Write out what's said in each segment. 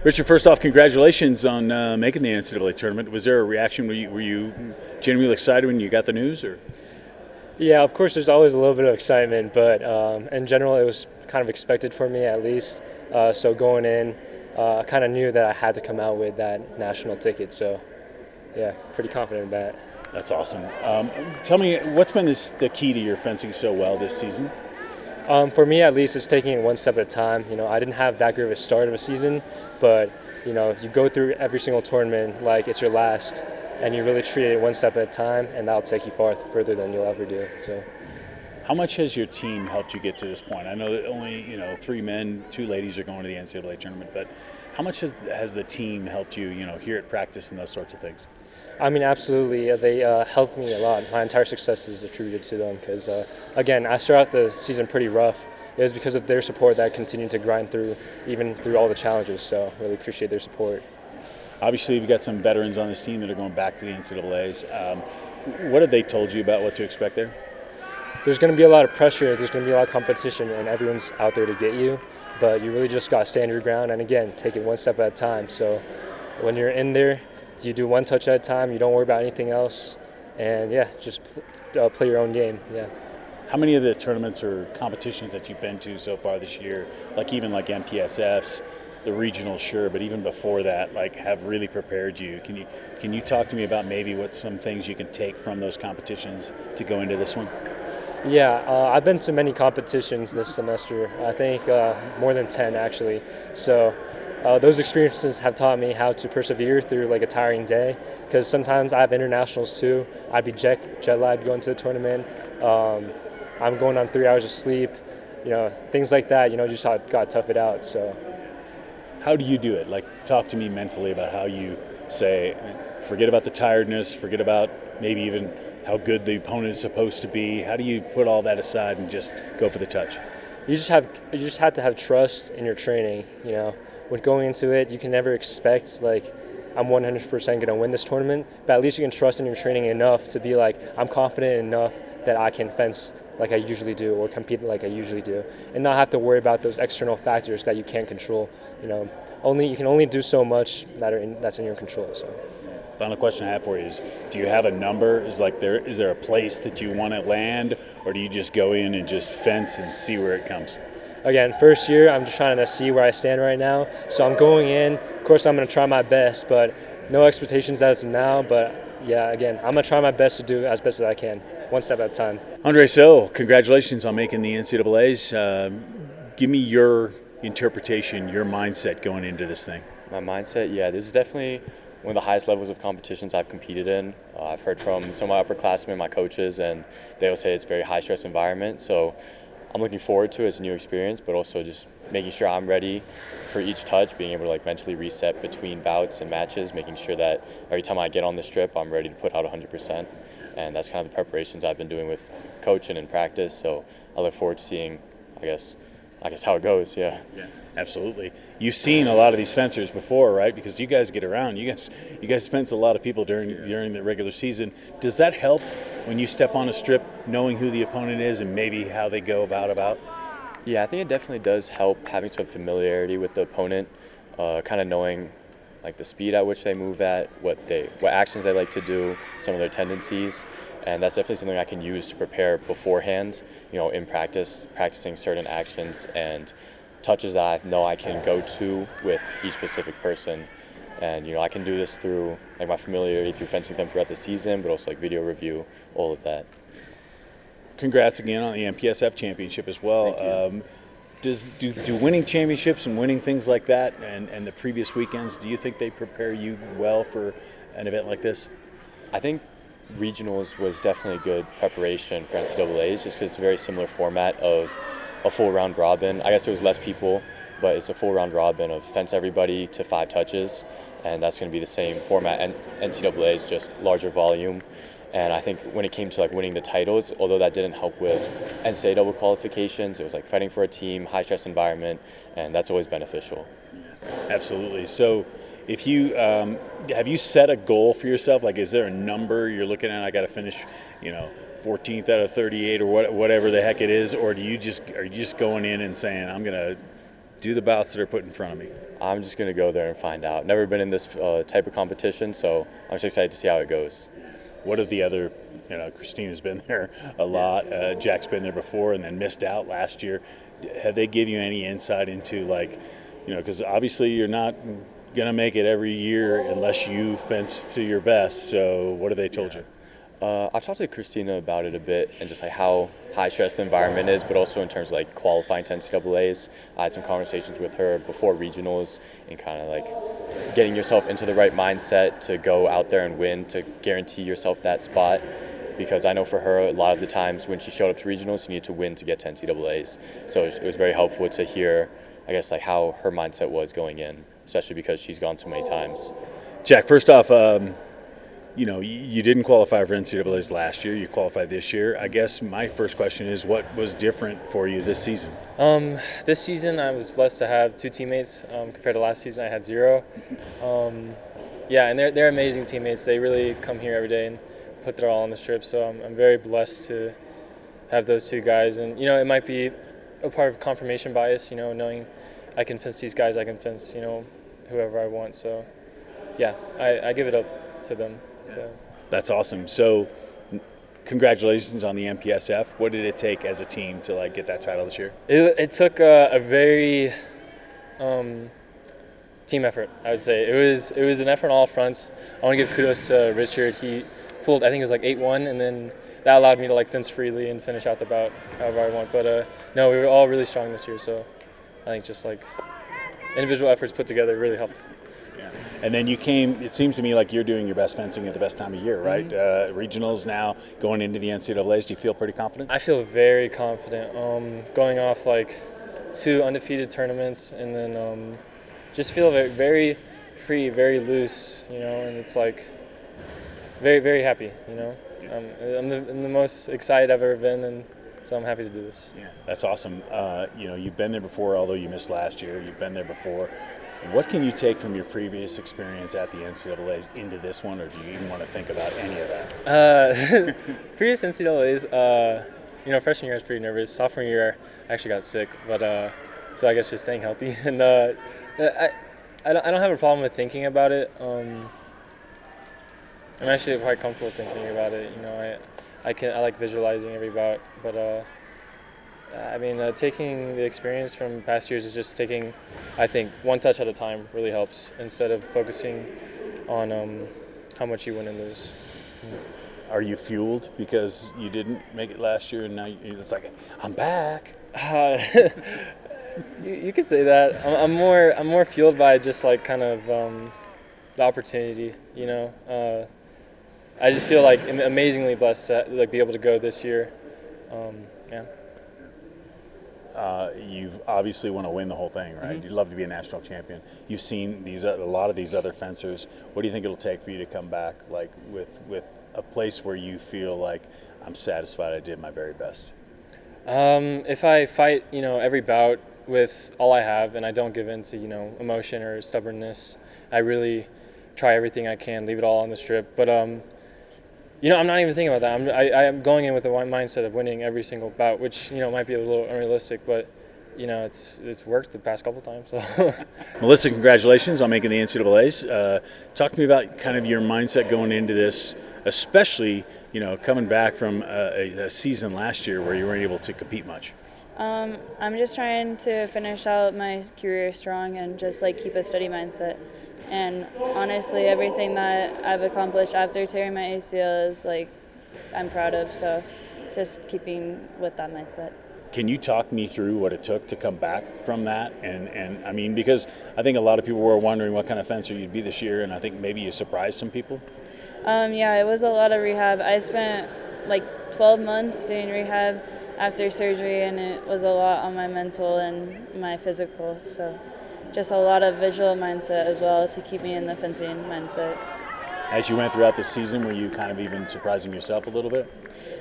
Richard, first off, congratulations on making the NCAA tournament. Was there a reaction? Were you genuinely excited when you got the news? Or Yeah, of course, there's always a little bit of excitement, but in general, it was kind of expected for me at least. So going in, I kind of knew that I had to come out with that national ticket. So, yeah, pretty confident in that. That's awesome. Tell me, what's been the key to your fencing so well this season? For me, at least, it's taking it one step at a time. I didn't have that great of a start of a season, but if you go through every single tournament like it's your last, and you really treat it one step at a time, and that'll take you further than you'll ever do. So. How much has your team helped you get to this point? I know that only 3 men, 2 ladies are going to the NCAA tournament, but how much has the team helped you, here at practice and those sorts of things? I mean, absolutely. They helped me a lot. My entire success is attributed to them because, again, I started out the season pretty rough. It was because of their support that I continued to grind through, even through all the challenges. So really appreciate their support. Obviously, you've got some veterans on this team that are going back to the NCAAs. What have they told you about what to expect there? There's going to be a lot of pressure. There's going to be a lot of competition, and everyone's out there to get you. But you really just got to stand your ground and, again, take it one step at a time. So when you're in there, you do one touch at a time. You don't worry about anything else. And, yeah, just play your own game, yeah. How many of the tournaments or competitions that you've been to so far this year, like MPSFs, the regional, sure, but even before that, have really prepared you? Can you talk to me about maybe what some things you can take from those competitions to go into this one? Yeah, I've been to many competitions this semester. I think more than 10 actually. So those experiences have taught me how to persevere through a tiring day. Because sometimes I have internationals too. I'd be jet lagged going to the tournament. I'm going on 3 hours of sleep. Things like that. Just got to tough it out. So. How do you do it? Talk to me mentally about how you say, forget about the tiredness, forget about maybe even how good the opponent is supposed to be. How do you put all that aside and just go for the touch? You just have to have trust in your training. When going into it, you can never expect I'm 100% going to win this tournament, but at least you can trust in your training enough to be I'm confident enough that I can fence like I usually do or compete like I usually do, and not have to worry about those external factors that you can't control. You can only do so much that's in your control. So. Final question I have for you is, do you have a number? Is there a place that you want to land, or do you just go in and just fence and see where it comes? Again, first year, I'm just trying to see where I stand right now. So I'm going in. Of course, I'm going to try my best, but no expectations as of now. But yeah, again, I'm going to try my best to do as best as I can, one step at a time. Andre So, congratulations on making the NCAAs. Give me your interpretation, your mindset going into this thing. My mindset, yeah, this is definitely one of the highest levels of competitions I've competed in. I've heard from some of my upperclassmen, my coaches, and they will say it's a very high-stress environment. So I'm looking forward to it as a new experience, but also just making sure I'm ready for each touch, being able to mentally reset between bouts and matches, making sure that every time I get on the strip, I'm ready to put out 100%. And that's kind of the preparations I've been doing with coaching and practice. So I look forward to seeing, I guess how it goes, yeah. Yeah, absolutely. You've seen a lot of these fencers before, right? Because you guys get around. You guys fence a lot of people during the regular season. Does that help when you step on a strip, knowing who the opponent is and maybe how they go about? Yeah, I think it definitely does help having some familiarity with the opponent, kind of knowing the speed at which they move at, what actions they like to do, some of their tendencies, and that's definitely something I can use to prepare beforehand, in practicing certain actions and touches that I know I can go to with each specific person. And I can do this through my familiarity through fencing them throughout the season, but also video review, all of that. Congrats again on the MPSF championship as well. Do winning championships and winning things like that and the previous weekends, do you think they prepare you well for an event like this? I think regionals was definitely a good preparation for NCAAs, just because it's a very similar format of a full round robin. I guess there was less people, but it's a full round robin of fence everybody to 5 touches, and that's going to be the same format. And NCAA is just larger volume. And I think when it came to winning the titles, although that didn't help with NCAA double qualifications, it was fighting for a team, high stress environment, and that's always beneficial. Absolutely. So, if you have you set a goal for yourself? Is there a number you're looking at? I got to finish, 14th out of 38 or whatever the heck it is, or are you just going in and saying I'm gonna do the bouts that are put in front of me? I'm just going to go there and find out. Never been in this type of competition, so I'm just excited to see how it goes. What are the other, Christina's been there a lot, Jack's been there before and then missed out last year. Have they give you any insight into, like, because obviously you're not going to make it every year unless you fence to your best, so what have they told you? I've talked to Christina about it a bit and just like how high stress the environment is, but also in terms of like qualifying to NCAAs. I had some conversations with her before regionals and kind of like getting yourself into the right mindset to go out there and win, to guarantee yourself that spot. Because I know for her, a lot of the times when she showed up to regionals, you need to win to get to NCAAs. So it was very helpful to hear, I guess, like how her mindset was going in, especially because she's gone so many times. Jack, first off, you didn't qualify for NCAAs last year. You qualified this year. I guess my first question is, what was different for you this season? This season, I was blessed to have 2 teammates. Compared to last season, I had 0. And they're amazing teammates. They really come here every day and put their all on the strip. So I'm very blessed to have those 2 guys. And it might be a part of confirmation bias. Knowing I can fence these guys, I can fence whoever I want. So I give it up to them. That's awesome. So congratulations on the MPSF. What did it take as a team to get that title this year? It took a very team effort, I would say. It was an effort on all fronts. I want to give kudos to Richard. He pulled, I think it was 8-1, and then that allowed me to fence freely and finish out the bout however I want. But no, we were all really strong this year, so I think just individual efforts put together really helped. And then you came, it seems to me like you're doing your best fencing at the best time of year, right? Mm-hmm. Regionals now, going into the NCAAs, do you feel pretty confident? I feel very confident. Going off 2 undefeated tournaments, and then just feel very, very free, very loose, and it's very, very happy, I'm the most excited I've ever been, and so I'm happy to do this. Yeah, that's awesome. You've been there before, although you missed last year. You've been there before. What can you take from your previous experience at the NCAAs into this one, or do you even want to think about any of that? Previous NCAAs, freshman year I was pretty nervous. Sophomore year I actually got sick, but so I guess just staying healthy. And I don't have a problem with thinking about it. I'm actually quite comfortable thinking about it. I like visualizing every bout, but taking the experience from past years is just taking, I think, one touch at a time really helps instead of focusing on how much you win and lose. Are you fueled because you didn't make it last year and now it's I'm back? You could say that. I'm more fueled by just the opportunity. I just feel amazingly blessed to be able to go this year. You've obviously want to win the whole thing, right? Mm-hmm. You'd love to be a national champion. You've seen a lot of these other fencers. What do you think it'll take for you to come back with a place where you feel I'm satisfied I did my very best? If I fight, every bout with all I have and I don't give in to, emotion or stubbornness, I really try everything I can, leave it all on the strip. But I'm not even thinking about that. I'm going in with the mindset of winning every single bout, which might be a little unrealistic, but it's worked the past couple times. So. Melissa, congratulations on making the NCAAs. Talk to me about kind of your mindset going into this, especially coming back from a season last year where you weren't able to compete much. I'm just trying to finish out my career strong and just keep a steady mindset. And honestly, everything that I've accomplished after tearing my ACL is I'm proud of. So just keeping with that mindset. Can you talk me through what it took to come back from that? And I mean, because I think a lot of people were wondering what kind of fencer you'd be this year, and I think maybe you surprised some people. It was a lot of rehab. I spent 12 months doing rehab after surgery, and it was a lot on my mental and my physical. So just a lot of visual mindset as well to keep me in the fencing mindset. As you went throughout the season, were you kind of even surprising yourself a little bit?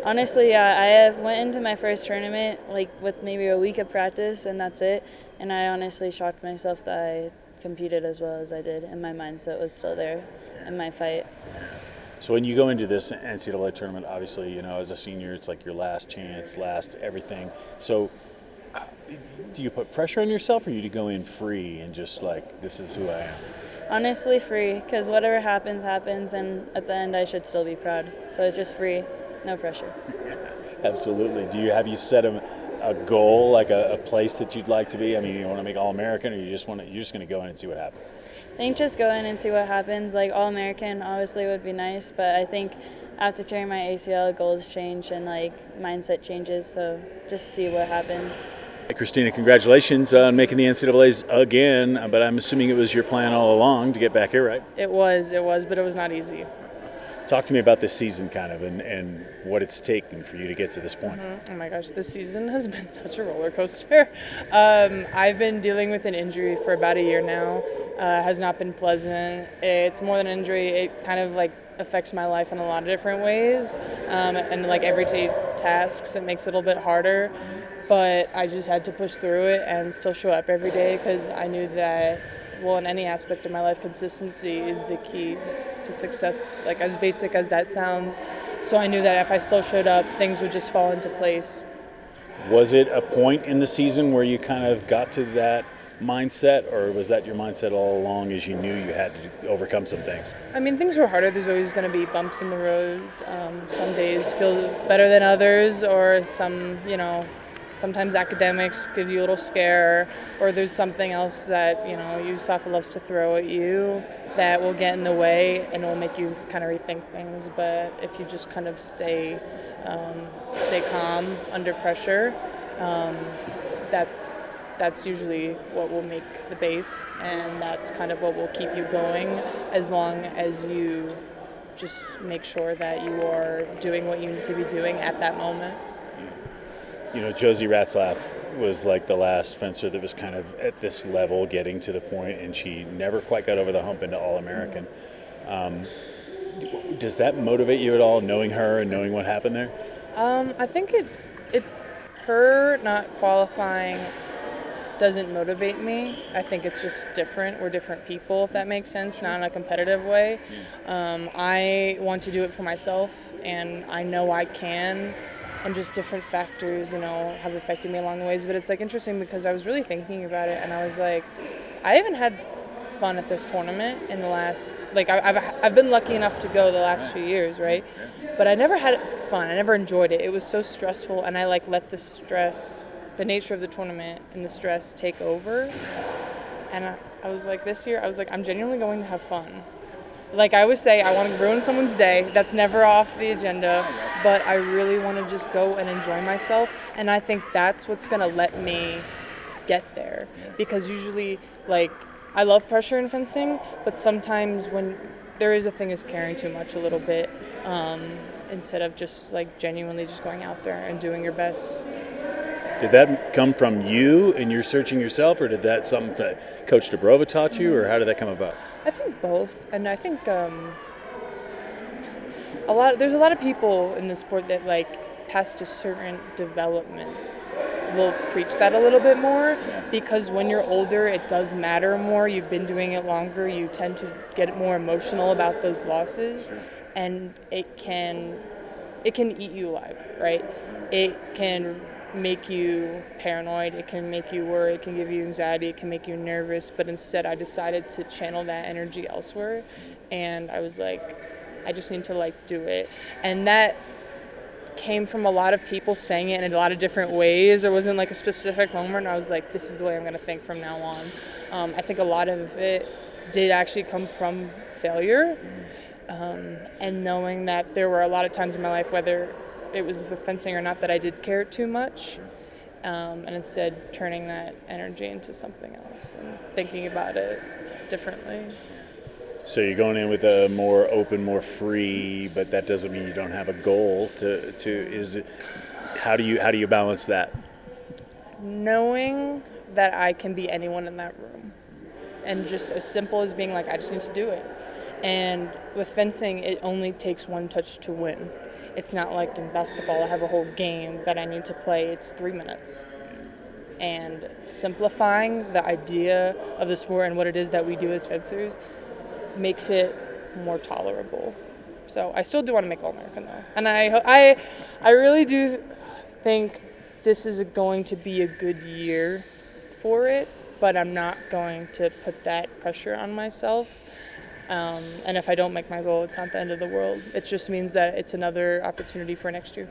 Honestly, yeah. I went into my first tournament with maybe a week of practice, and that's it. And I honestly shocked myself that I competed as well as I did, and my mindset was still there in my fight. So when you go into this NCAA tournament, obviously, as a senior, it's your last chance, last everything. So do you put pressure on yourself, or you go in free and just like, this is who I am? Honestly, free, because whatever happens, happens, and at the end I should still be proud. So it's just free, no pressure. Absolutely. Have you set a goal, like a place that you'd like to be? I mean, you want to make All-American, or you're just going to go in and see what happens? I think just go in and see what happens. Like All-American obviously would be nice, but I think after tearing my ACL, goals change and like mindset changes. So just see what happens. Hey, Christina, congratulations on making the NCAAs again, but I'm assuming it was your plan all along to get back here, right? It was, but it was not easy. Talk to me about this season kind of and what it's taken for you to get to this point. Oh my gosh, this season has been such a roller coaster. I've been dealing with an injury for about a year now. Has not been pleasant. It's more than an injury. It kind of like affects my life in a lot of different ways, and like everyday tasks. It makes it a little bit harder, but I just had to push through it and still show up every day because I knew that, well, in any aspect of my life, consistency is the key to success, like as basic as that sounds. So I knew that if I still showed up, things would just fall into place. Was it a point in the season where you kind of got to that mindset, or was that your mindset all along as you knew you had to overcome some things? I mean, things were harder. There's always going to be bumps in the road. Some days feel better than others, or sometimes academics give you a little scare, or there's something else that, USAFA loves to throw at you that will get in the way and will make you kind of rethink things. But if you just kind of stay calm under pressure, that's usually what will make the base, and that's kind of what will keep you going as long as you just make sure that you are doing what you need to be doing at that moment. Josie Ratzlaff was like the last fencer that was kind of at this level, getting to the point, and she never quite got over the hump into All-American. Does that motivate you at all, knowing her and knowing what happened there? I think her not qualifying doesn't motivate me. I think it's just different. We're different people, if that makes sense, not in a competitive way. I want to do it for myself, and I know I can. And just different factors, have affected me along the ways. But it's like interesting because I was really thinking about it, and I was like, I haven't had fun at this tournament in the last, I've been lucky enough to go the last few years, right? But I never had fun. I never enjoyed it. It was so stressful, and I let the stress, the nature of the tournament and the stress take over. And I was like, this year, I'm genuinely going to have fun. Like I always say, I want to ruin someone's day. That's never off the agenda, but I really want to just go and enjoy myself. And I think that's what's going to let me get there. Because usually, I love pressure in fencing, but sometimes when there is a thing is caring too much a little bit, instead of just genuinely just going out there and doing your best. Did that come from you and you're searching yourself, or did that something that Coach Dobrova taught you, or how did that come about? I think both, and I think there's a lot of people in the sport that past a certain development will preach that a little bit more, because when you're older it does matter more. You've been doing it longer, you tend to get more emotional about those losses, and it can eat you alive, right? It can make you paranoid, it can make you worry, it can give you anxiety, it can make you nervous. But instead I decided to channel that energy elsewhere, and I was like, I just need to do it. And that came from a lot of people saying it in a lot of different ways. There wasn't a specific moment. I was like, this is the way I'm going to think from now on. I think a lot of it did actually come from failure, and knowing that there were a lot of times in my life, whether it was with fencing or not, that I did care too much, and instead turning that energy into something else and thinking about it differently. So you're going in with a more open, more free, but that doesn't mean you don't have a goal how do you balance that? Knowing that I can be anyone in that room, and just as simple as being I just need to do it. And with fencing, it only takes one touch to win. It's not like in basketball, I have a whole game that I need to play. It's 3 minutes. And simplifying the idea of the sport and what it is that we do as fencers makes it more tolerable. So I still do want to make All-American, though. And I really do think this is going to be a good year for it, but I'm not going to put that pressure on myself. And if I don't make my goal, it's not the end of the world. It just means that it's another opportunity for next year.